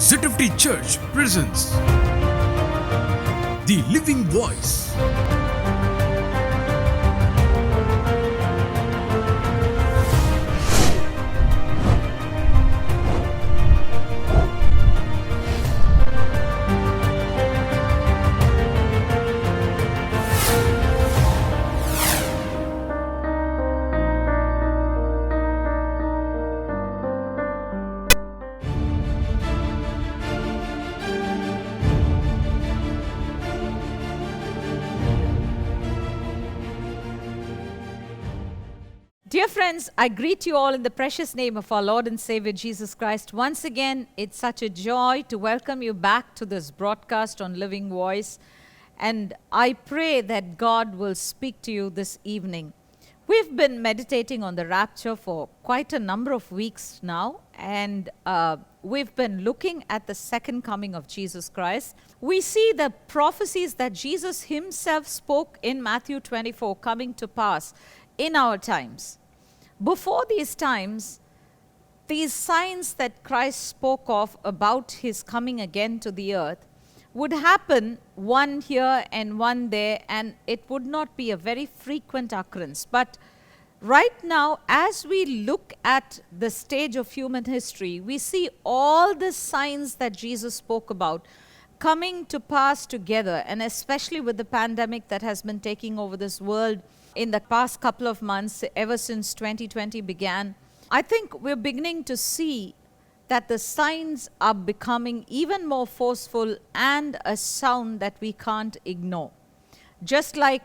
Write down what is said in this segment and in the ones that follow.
ZFT Church presents The Living Voice. Dear friends, I greet you all in the precious name of our Lord and Savior Jesus Christ. Once again, it's such a joy to welcome you back to this broadcast on Living Voice. And I pray that God will speak to you this evening. We've been meditating on the rapture for quite a number of weeks now. And we've been looking at the second coming of Jesus Christ. We see the prophecies that Jesus himself spoke in Matthew 24 coming to pass in our times. Before these times, these signs that Christ spoke of about his coming again to the earth would happen one here and one there, and it would not be a very frequent occurrence. But right now, as we look at the stage of human history, we see all the signs that Jesus spoke about coming to pass together, and especially with the pandemic that has been taking over this world in the past couple of months, ever since 2020 began, I think we're beginning to see that the signs are becoming even more forceful and a sound that we can't ignore. Just like,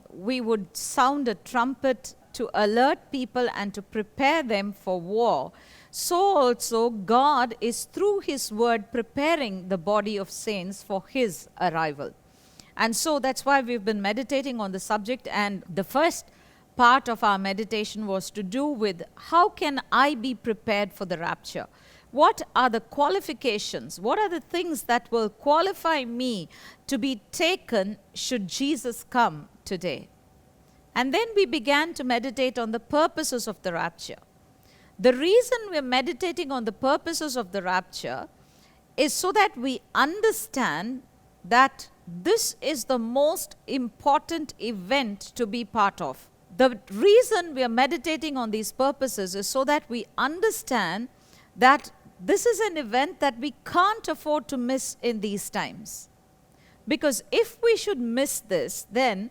we would sound a trumpet to alert people and to prepare them for war, so also God is through his word preparing the body of saints for his arrival. And so that's why we've been meditating on the subject, and the first part of our meditation was to do with how can I be prepared for the rapture? What are the qualifications? What are the things that will qualify me to be taken should Jesus come today? And then we began to meditate on the purposes of the rapture. The reason we're meditating on the purposes of the rapture is so that we understand that this is the most important event to be part of. The reason we are meditating on these purposes is so that we understand that this is an event that we can't afford to miss in these times. Because if we should miss this, then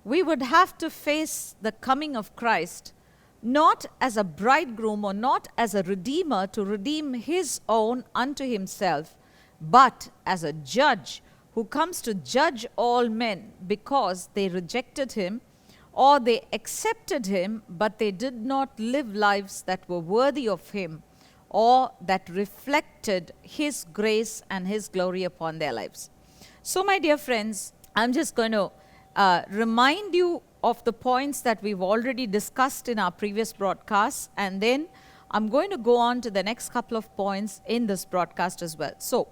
we would have to face the coming of Christ not as a bridegroom or not as a redeemer to redeem his own unto himself, but as a judge who comes to judge all men because they rejected him or they accepted him, but they did not live lives that were worthy of him or that reflected his grace and his glory upon their lives. So, my dear friends, I'm just going to remind you of the points that we've already discussed in our previous broadcasts, and then I'm going to go on to the next couple of points in this broadcast as well. So,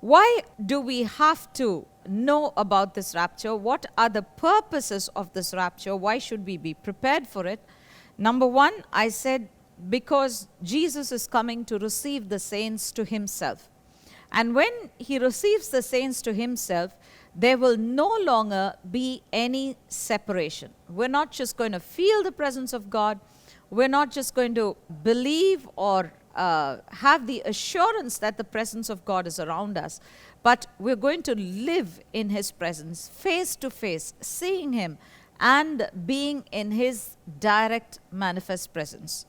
why do we have to know about this rapture? What are the purposes of this rapture? Why should we be prepared for it? Number one, I said, because Jesus is coming to receive the saints to himself. And when he receives the saints to himself, there will no longer be any separation. We're not just going to feel the presence of God. We're not just going to believe or have the assurance that the presence of God is around us, but we're going to live in his presence, face to face, seeing him and being in his direct manifest presence.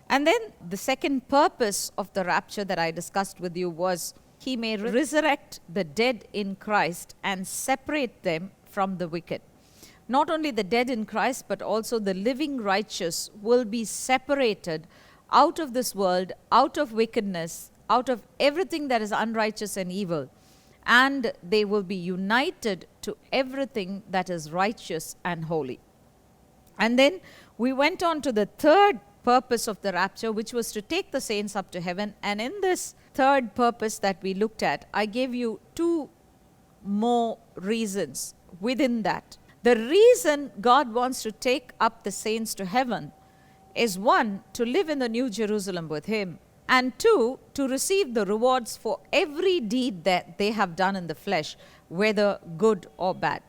And then the second purpose of the rapture that I discussed with you was he may resurrect the dead in Christ and separate them from the wicked. Not only the dead in Christ, but also the living righteous will be separated out of this world, out of wickedness, out of everything that is unrighteous and evil, and they will be united to everything that is righteous and holy. And then we went on to the third purpose of the rapture, which was to take the saints up to heaven. And in this third purpose that we looked at, I gave you two more reasons within that. The reason God wants to take up the saints to heaven is one, to live in the New Jerusalem with him, And two, to receive the rewards for every deed that they have done in the flesh, whether good or bad.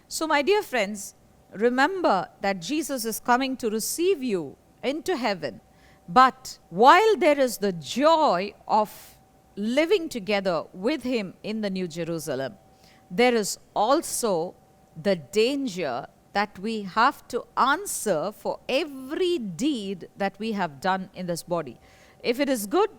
So, my dear friends, remember that Jesus is coming to receive you into heaven. But while there is the joy of living together with Him in the New Jerusalem, there is also the danger that we have to answer for every deed that we have done in this body. If it is good,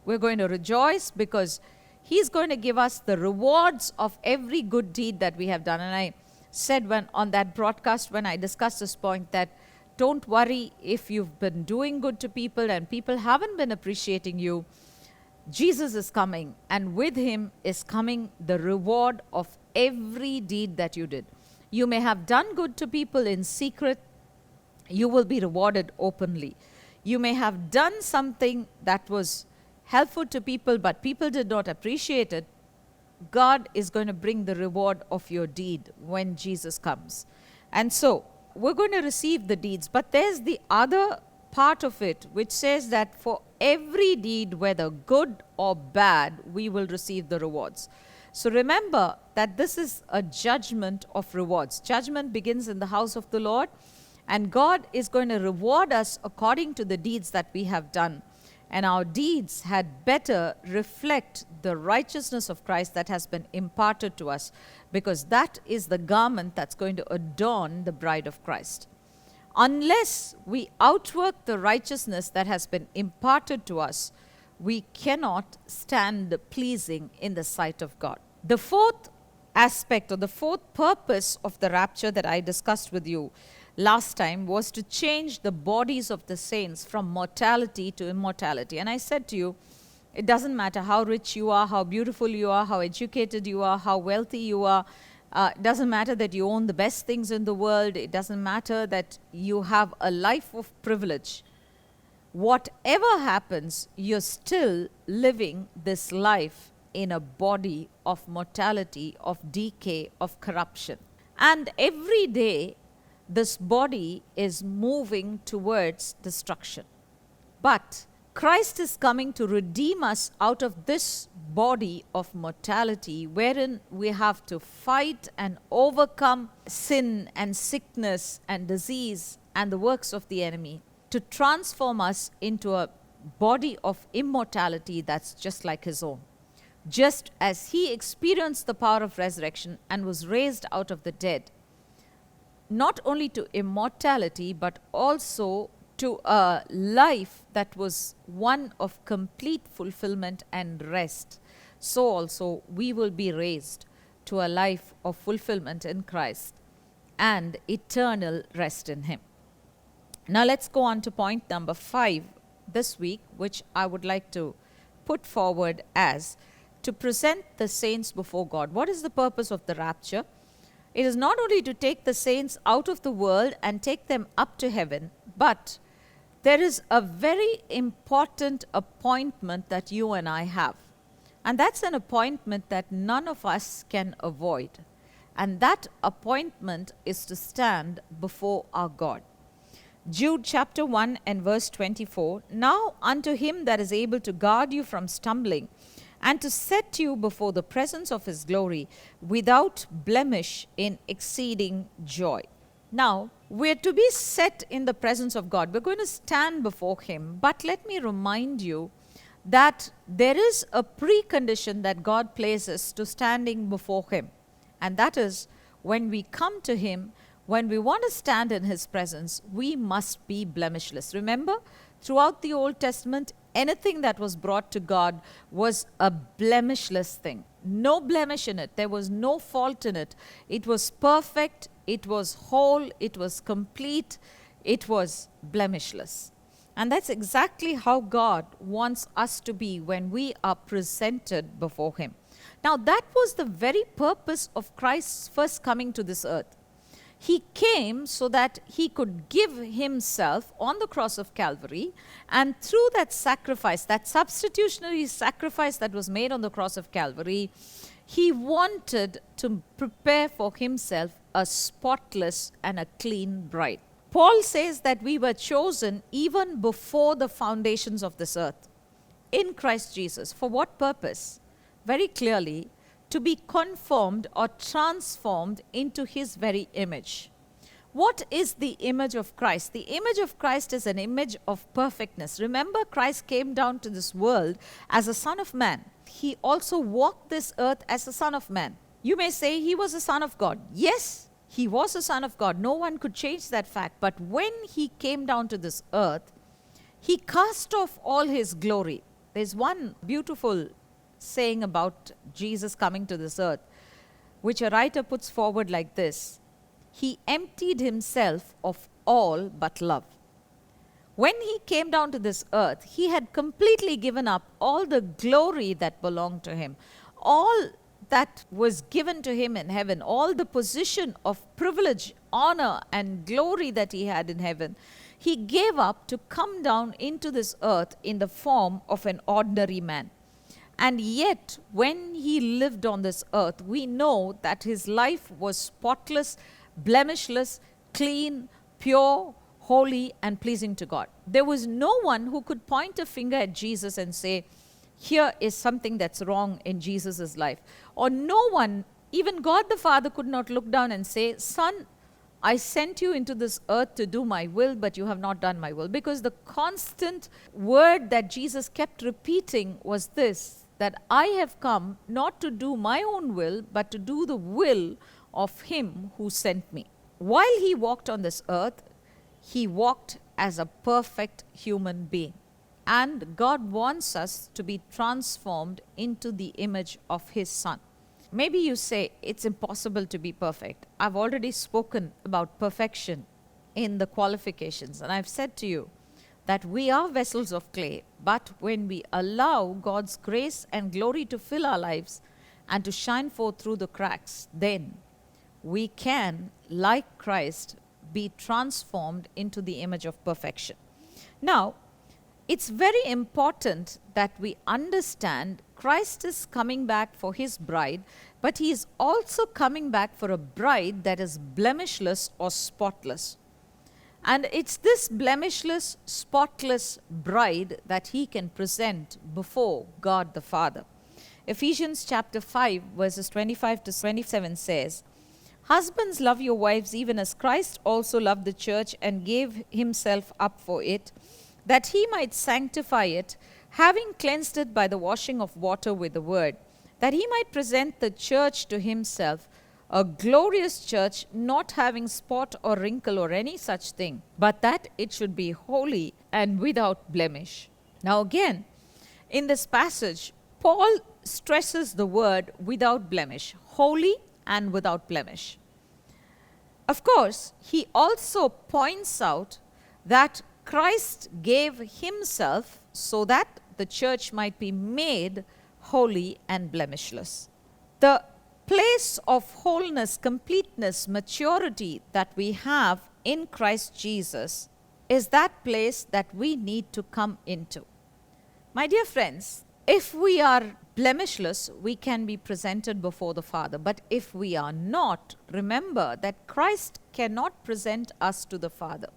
we're going to rejoice because He's going to give us the rewards of every good deed that we have done. And I said when on that broadcast, when I discussed this point, that don't worry if you've been doing good to people and people haven't been appreciating you. Jesus is coming, and with Him is coming the reward of every deed that you did. You may have done good to people in secret, you will be rewarded openly. You may have done something that was helpful to people, but people did not appreciate it. God is going to bring the reward of your deed when Jesus comes. And so, we're going to receive the deeds, but there's the other part of it which says that for every deed, whether good or bad, we will receive the rewards. So remember that this is a judgment of rewards. Judgment begins in the house of the Lord, and God is going to reward us according to the deeds that we have done. And our deeds had better reflect the righteousness of Christ that has been imparted to us, because that is the garment that's going to adorn the bride of Christ. Unless we outwork the righteousness that has been imparted to us, we cannot stand pleasing in the sight of God. The fourth aspect, or the fourth purpose of the rapture that I discussed with you last time, was to change the bodies of the saints from mortality to immortality. And I said to you, it doesn't matter how rich you are, how beautiful you are, how educated you are, how wealthy you are. It doesn't matter that you own the best things in the world. It doesn't matter that you have a life of privilege. Whatever happens, you're still living this life in a body of mortality, of decay, of corruption. And every day, this body is moving towards destruction. But Christ is coming to redeem us out of this body of mortality, wherein we have to fight and overcome sin and sickness and disease and the works of the enemy, to transform us into a body of immortality that's just like His own. Just as He experienced the power of resurrection and was raised out of the dead, not only to immortality, but also to a life that was one of complete fulfillment and rest, so also we will be raised to a life of fulfillment in Christ and eternal rest in Him. Now let's go on to point number 5 this week, which I would like to put forward as to present the saints before God. What is the purpose of the rapture? It is not only to take the saints out of the world and take them up to heaven, but there is a very important appointment that you and I have. And that's an appointment that none of us can avoid. And that appointment is to stand before our God. Jude chapter 1 and verse 24, "Now unto Him that is able to guard you from stumbling, and to set you before the presence of His glory without blemish in exceeding joy." Now, we're to be set in the presence of God. We're going to stand before Him. But let me remind you that there is a precondition that God places to standing before Him. And that is, when we come to Him, when we want to stand in His presence, we must be blemishless. Remember, throughout the Old Testament, anything that was brought to God was a blemishless thing. No blemish in it. There was no fault in it. It was perfect. It was whole. It was complete. It was blemishless. And that's exactly how God wants us to be when we are presented before Him. Now, that was the very purpose of Christ's first coming to this earth. He came so that He could give Himself on the cross of Calvary, and through that sacrifice, that substitutionary sacrifice that was made on the cross of Calvary, He wanted to prepare for Himself a spotless and a clean bride. Paul says that we were chosen even before the foundations of this earth. in Christ Jesus. For what purpose? Very clearly, to be conformed or transformed into his very image. What is the image of Christ? The image of Christ is an image of perfectness. Remember, Christ came down to this world as a son of man. He also walked this earth as a son of man. You may say he was a son of God. Yes, he was a son of God. No one could change that fact. But when he came down to this earth, he cast off all his glory. There's one beautiful saying about Jesus coming to this earth, which a writer puts forward like this: he emptied himself of all but love. When he came down to this earth, he had completely given up all the glory that belonged to him, all that was given to him in heaven, all the position of privilege, honor, and glory that he had in heaven. He gave up to come down into this earth in the form of an ordinary man. And yet, when he lived on this earth, we know that his life was spotless, blemishless, clean, pure, holy, and pleasing to God. There was no one who could point a finger at Jesus and say, here is something that's wrong in Jesus' life. Or no one, even God the Father, could not look down and say, Son, I sent you into this earth to do my will, but you have not done my will. Because the constant word that Jesus kept repeating was this, that I have come not to do my own will, but to do the will of him who sent me. While he walked on this earth, he walked as a perfect human being. And God wants us to be transformed into the image of his Son. Maybe you say it's impossible to be perfect. I've already spoken about perfection in the qualifications, and I've said to you that we are vessels of clay, but when we allow God's grace and glory to fill our lives and to shine forth through the cracks, then we can, like Christ, be transformed into the image of perfection. Now, it's very important that we understand Christ is coming back for his bride, but he is also coming back for a bride that is blemishless or spotless. And it's this blemishless, spotless bride that he can present before God the Father. Ephesians chapter 5, verses 25 to 27 says, Husbands, love your wives even as Christ also loved the church and gave himself up for it, that he might sanctify it, having cleansed it by the washing of water with the word, that he might present the church to himself, a glorious church, not having spot or wrinkle or any such thing, but that it should be holy and without blemish. Now again, in this passage, Paul stresses the word without blemish, holy and without blemish. Of course, he also points out that Christ gave himself so that the church might be made holy and blemishless. The place of wholeness, completeness, maturity that we have in Christ Jesus is that place that we need to come into. My dear friends, if we are blemishless, we can be presented before the Father. But if we are not, remember that Christ cannot present us to the Father.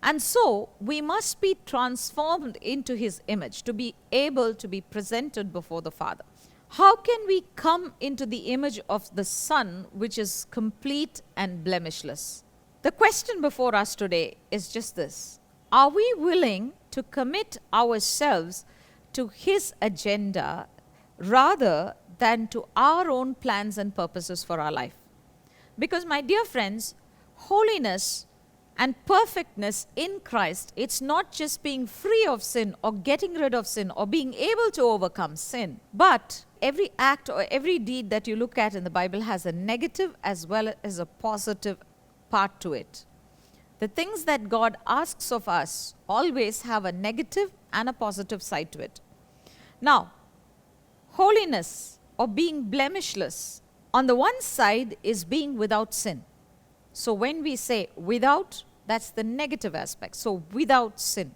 And so, we must be transformed into his image to be able to be presented before the Father. How can we come into the image of the Son, which is complete and blemishless? The question before us today is just this: are we willing to commit ourselves to his agenda rather than to our own plans and purposes for our life? Because, my dear friends, holiness and perfectness in Christ, it's not just being free of sin or getting rid of sin or being able to overcome sin, but every act or every deed that you look at in the Bible has a negative as well as a positive part to it. The things that God asks of us always have a negative and a positive side to it. Now, holiness or being blemishless, on the one side is being without sin. So when we say without, that's the negative aspect. So without sin.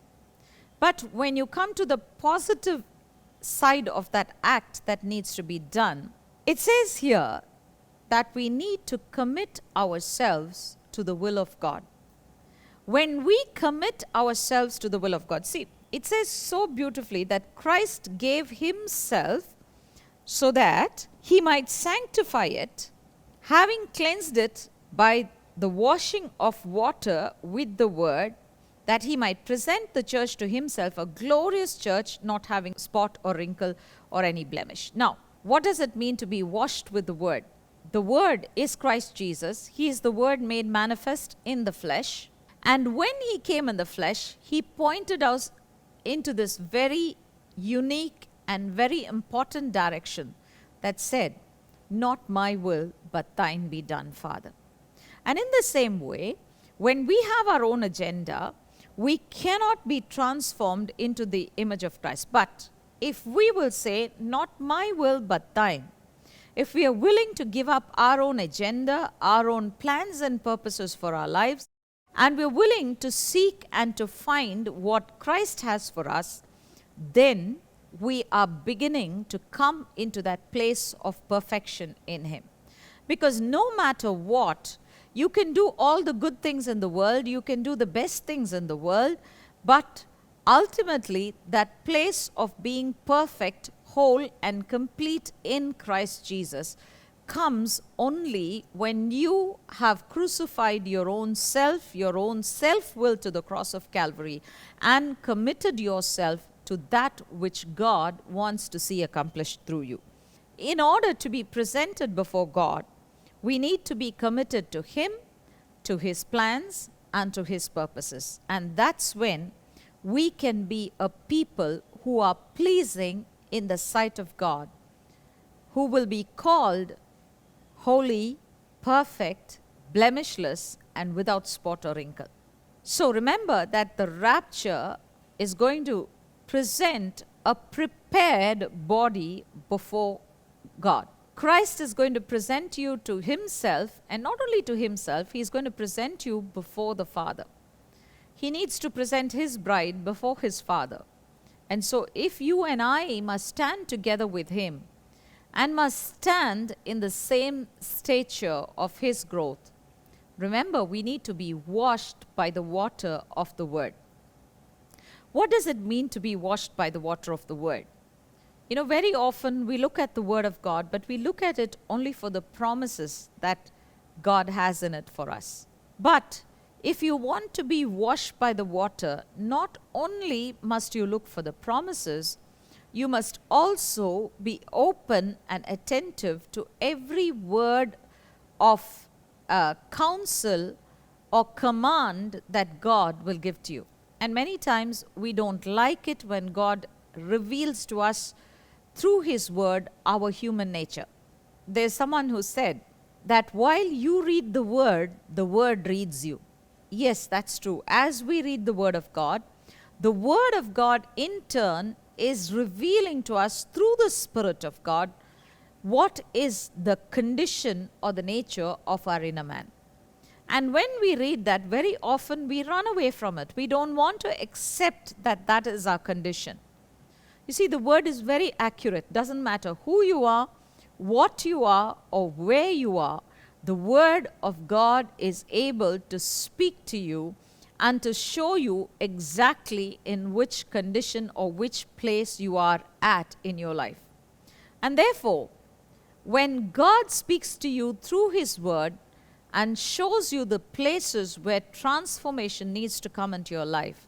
But when you come to the positive side of that act that needs to be done, it says here that we need to commit ourselves to the will of God. When we commit ourselves to the will of God, see, it says so beautifully that Christ gave himself so that he might sanctify it, having cleansed it by the washing of water with the word, that he might present the church to himself, a glorious church, not having spot or wrinkle or any blemish. Now, what does it mean to be washed with the word? The word is Christ Jesus. He is the word made manifest in the flesh. And when he came in the flesh, he pointed us into this very unique and very important direction that said, "Not my will, but thine be done, Father." And in the same way, when we have our own agenda, we cannot be transformed into the image of Christ. But if we will say, "Not my will, but thine," if we are willing to give up our own agenda, our own plans and purposes for our lives, and we're willing to seek and to find what Christ has for us, then we are beginning to come into that place of perfection in him. Because no matter what, you can do all the good things in the world, you can do the best things in the world, but ultimately that place of being perfect, whole and complete in Christ Jesus comes only when you have crucified your own self-will to the cross of Calvary and committed yourself to that which God wants to see accomplished through you. In order to be presented before God, we need to be committed to him, to his plans and to his purposes. And that's when we can be a people who are pleasing in the sight of God, who will be called holy, perfect, blemishless, and without spot or wrinkle. So remember that the rapture is going to present a prepared body before God. Christ is going to present you to himself, and not only to himself, he is going to present you before the Father. He needs to present his bride before his Father. And so if you and I must stand together with him and must stand in the same stature of his growth, remember, we need to be washed by the water of the word. What does it mean to be washed by the water of the word? You know, very often we look at the word of God, but we look at it only for the promises that God has in it for us. But if you want to be washed by the water, not only must you look for the promises, you must also be open and attentive to every word of counsel or command that God will give to you. And many times we don't like it when God reveals to us through his word our human nature. There's someone who said that while you read the word reads you. Yes, that's true. As we read the word of God in turn is revealing to us through the Spirit of God what is the condition or the nature of our inner man. And when we read that, very often we run away from it. We don't want to accept that that is our condition. You see, the word is very accurate. Doesn't matter who you are, what you are, or where you are. The word of God is able to speak to you and to show you exactly in which condition or which place you are at in your life. And therefore, when God speaks to you through his word and shows you the places where transformation needs to come into your life,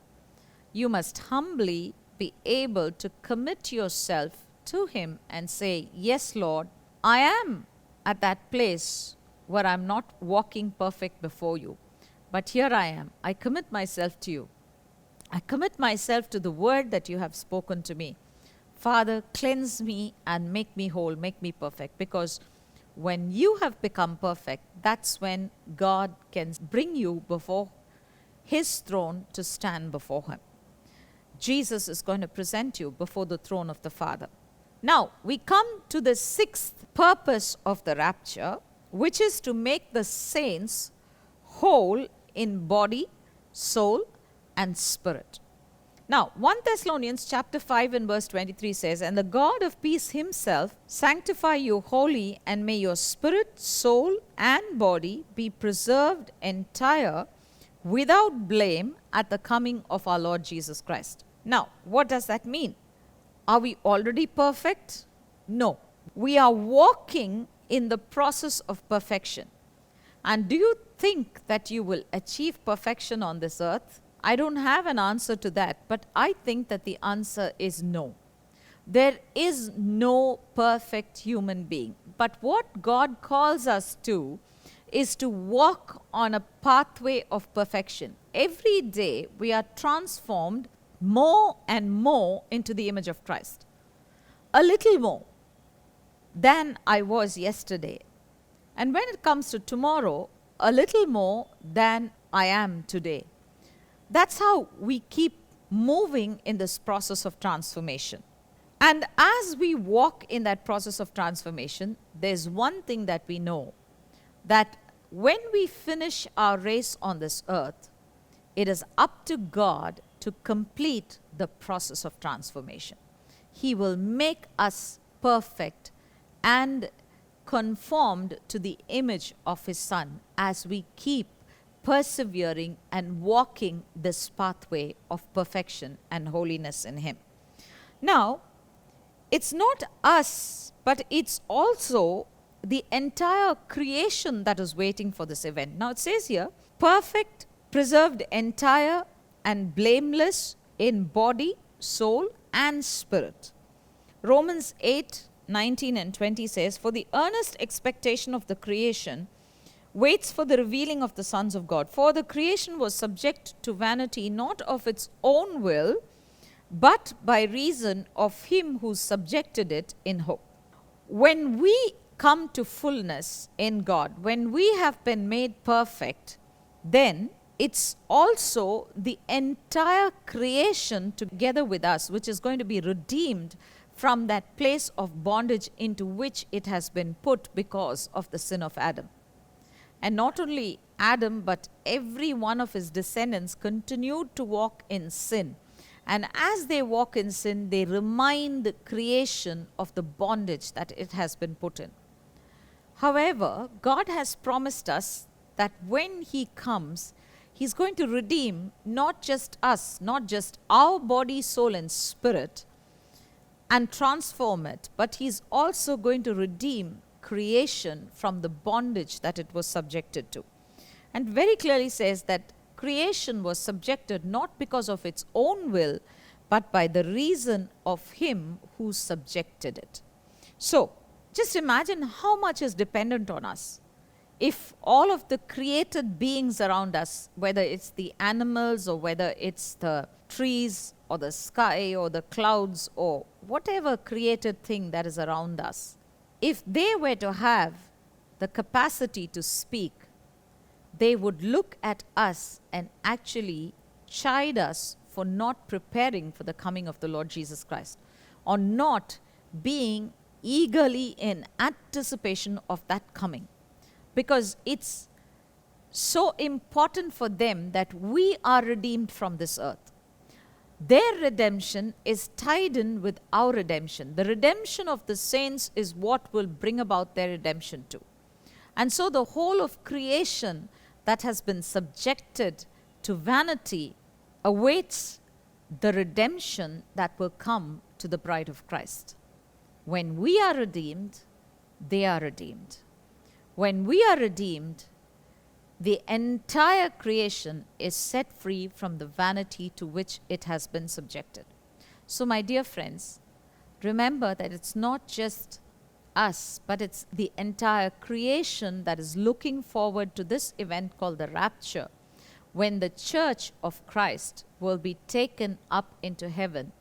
you must humbly be able to commit yourself to him and say, "Yes, Lord, I am at that place where I'm not walking perfect before you. But here I am. I commit myself to you. I commit myself to the word that you have spoken to me. Father, cleanse me and make me whole, make me perfect." Because when you have become perfect, that's when God can bring you before his throne to stand before him. Jesus is going to present you before the throne of the Father. Now, we come to the sixth purpose of the rapture, which is to make the saints whole in body, soul, and spirit. Now, 1 Thessalonians chapter 5 and verse 23 says, "And the God of peace himself sanctify you wholly, and may your spirit, soul, and body be preserved entire without blame at the coming of our Lord Jesus Christ." Now, what does that mean? Are we already perfect? No. We are walking in the process of perfection. And do you think that you will achieve perfection on this earth? I don't have an answer to that, but I think that the answer is no. There is no perfect human being. But what God calls us to is to walk on a pathway of perfection. Every day we are transformed more and more into the image of Christ. A little more than I was yesterday. And when it comes to tomorrow, a little more than I am today. That's how we keep moving in this process of transformation. And as we walk in that process of transformation, there's one thing that we know, that when we finish our race on this earth, it is up to God to complete the process of transformation. He will make us perfect and conformed to the image of His Son as we keep persevering and walking this pathway of perfection and holiness in Him. Now, it's not us, but it's also the entire creation that is waiting for this event. Now, it says here, perfect, preserved entire, and blameless in body, soul, and spirit. Romans 8:19 and 20 says, for the earnest expectation of the creation waits for the revealing of the sons of God. For the creation was subject to vanity, not of its own will, but by reason of Him who subjected it in hope. When we come to fullness in God, when we have been made perfect, then it's also the entire creation together with us, which is going to be redeemed from that place of bondage into which it has been put because of the sin of Adam. And not only Adam, but every one of his descendants continued to walk in sin. And as they walk in sin, they remind the creation of the bondage that it has been put in. However, God has promised us that when He comes, He's going to redeem not just us, not just our body, soul, and spirit, and transform it, but He's also going to redeem creation from the bondage that it was subjected to. And very clearly says that creation was subjected not because of its own will, but by the reason of Him who subjected it. So, just imagine how much is dependent on us. If all of the created beings around us, whether it's the animals or whether it's the trees or the sky or the clouds or whatever created thing that is around us, if they were to have the capacity to speak, they would look at us and actually chide us for not preparing for the coming of the Lord Jesus Christ, or not being eagerly in anticipation of that coming. Because it's so important for them that we are redeemed from this earth. Their redemption is tied in with our redemption. The redemption of the saints is what will bring about their redemption too. And so the whole of creation that has been subjected to vanity awaits the redemption that will come to the bride of Christ. When we are redeemed, they are redeemed. When we are redeemed, the entire creation is set free from the vanity to which it has been subjected. So, my dear friends, remember that it's not just us, but it's the entire creation that is looking forward to this event called the rapture, when the church of Christ will be taken up into heaven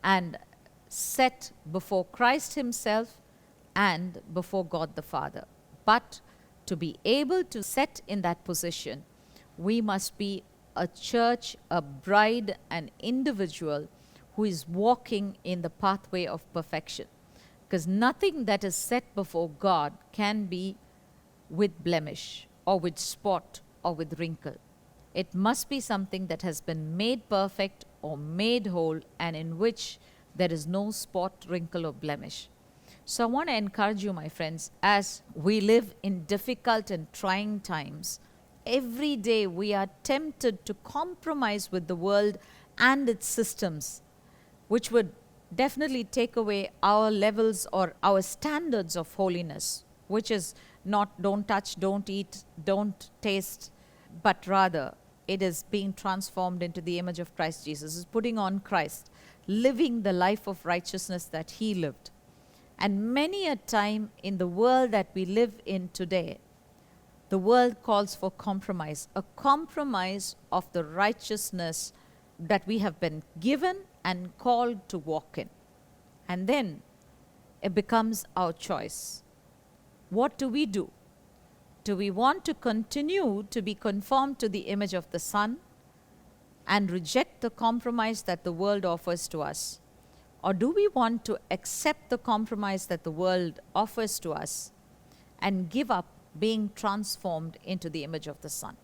and set before Christ Himself and before God the Father. But to be able to set in that position, we must be a church, a bride, an individual who is walking in the pathway of perfection. Because nothing that is set before God can be with blemish or with spot or with wrinkle. It must be something that has been made perfect or made whole, and in which there is no spot, wrinkle, or blemish. So I want to encourage you, my friends, as we live in difficult and trying times, every day we are tempted to compromise with the world and its systems, which would definitely take away our levels or our standards of holiness, which is not don't touch, don't eat, don't taste, but rather it is being transformed into the image of Christ Jesus. It's putting on Christ, living the life of righteousness that he lived. And many a time in the world that we live in today, the world calls for compromise, a compromise of the righteousness that we have been given and called to walk in. And then it becomes our choice. What do we do? Do we want to continue to be conformed to the image of the Son and reject the compromise that the world offers to us? Or do we want to accept the compromise that the world offers to us and give up being transformed into the image of the Son?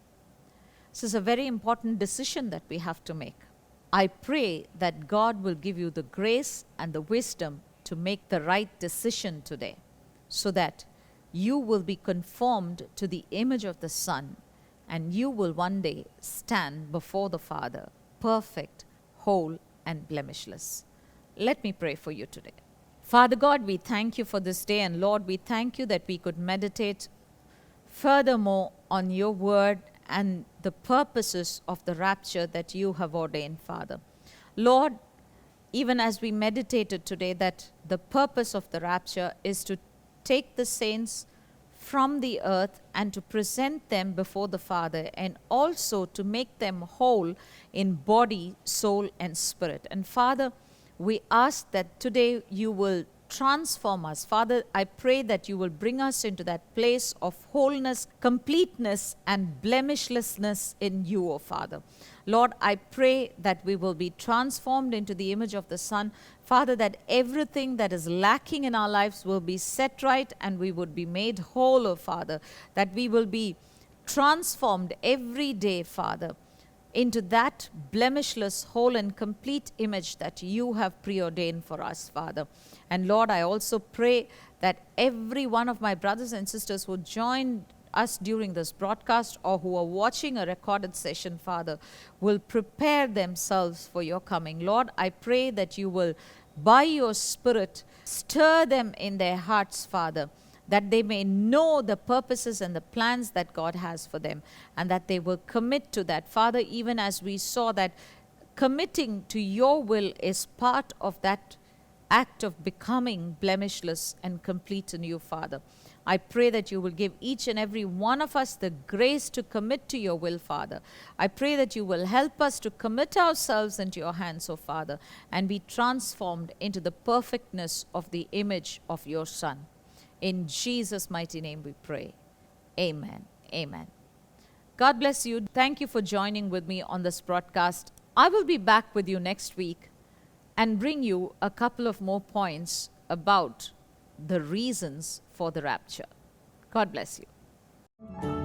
This is a very important decision that we have to make. I pray that God will give you the grace and the wisdom to make the right decision today, so that you will be conformed to the image of the Son, and you will one day stand before the Father, perfect, whole, and blemishless. Let me pray for you today. Father God, we thank you for this day, and Lord, we thank you that we could meditate furthermore on your word and the purposes of the rapture that you have ordained, Father. Lord, even as we meditated today that the purpose of the rapture is to take the saints from the earth and to present them before the Father, and also to make them whole in body, soul, and spirit. And Father, we ask that today you will transform us. Father, I pray that you will bring us into that place of wholeness, completeness, and blemishlessness in you, O Father. Lord, I pray that we will be transformed into the image of the Son. Father, that everything that is lacking in our lives will be set right and we would be made whole, O Father. That we will be transformed every day, Father, into that blemishless, whole, and complete image that you have preordained for us, Father. And Lord, I also pray that every one of my brothers and sisters who join us during this broadcast or who are watching a recorded session, Father, will prepare themselves for your coming. Lord, I pray that you will, by your Spirit, stir them in their hearts, Father, that they may know the purposes and the plans that God has for them, and that they will commit to that. Father, even as we saw that committing to your will is part of that act of becoming blemishless and complete in you, Father. I pray that you will give each and every one of us the grace to commit to your will, Father. I pray that you will help us to commit ourselves into your hands, O Father, and be transformed into the perfectness of the image of your Son. In Jesus' mighty name we pray. Amen. Amen. God bless you. Thank you for joining with me on this broadcast. I will be back with you next week and bring you a couple of more points about the reasons for the rapture. God bless you.